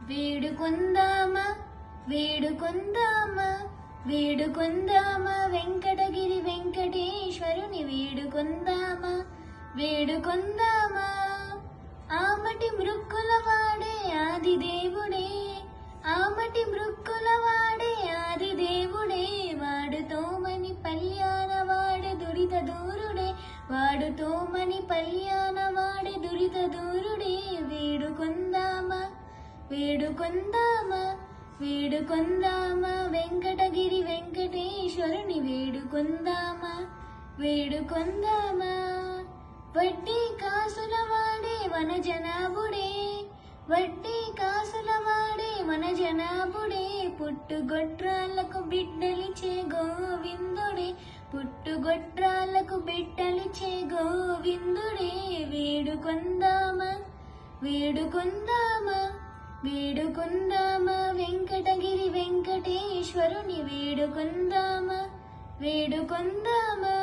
వేడుకొందామా వేడుకొందామా వేడుకొందామా వెంకటగిరి వెంకటేశ్వరుని వేడుకొందామా వేడుకొందామా. ఆమటి మృక్కుల వాడే ఆది దేవుడే, ఆమటి మృక్కుల వాడే ఆది దేవుడే, వాడుతోమని పల్యాన వాడే దురిత దూరుడే, వాడుతోమని పల్యాన వాడే దురిత దూరుడే. వేడుకొందామా వేడుకొందామా వేడుకొందామా వెంకటగిరి వెంకటేశ్వరుని వేడుకొందామా వేడుకొందామా. వడ్డీ కాసుల వాడే మన జనాభుడే, వడ్డీ కాసుల వాడే మన జనాభుడే, పుట్టుగొట్రాళ్లకు బిడ్డలిచ్చే గోవిందుడే, పుట్టుగొట్రాళ్లకు బిడ్డలిచ్చే గోవిందుడే. వేడుకొందామా వేడుకొందామా వేడుకొందామా వెంకటగిరి వెంకటేశ్వరుని వేడుకొందామా వేడుకొందామా.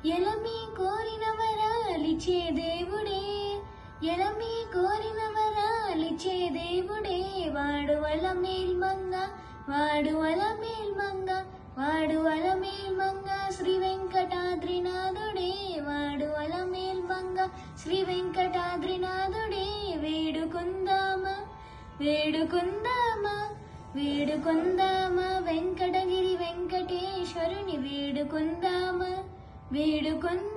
ఎలమి కోరిన వరాలిచ్చే దేవుడే, ఎలమి కోరిన వరాలిచ్చే దేవుడే, వాడువల మేల్మంగ వాడువల మేల్మంగ వాడువల మేల్మంగ శ్రీ వెంకటాద్రినాథుడే, వాడువల మేల్మంగ శ్రీ వెంకటాద్రినాథుడే. వేడుకొందామా వేడుకొందామా వేడుకొందామా వెంకటగిరి వెంకటేశ్వరుని వేడుకొందామా వేడుకొందామా.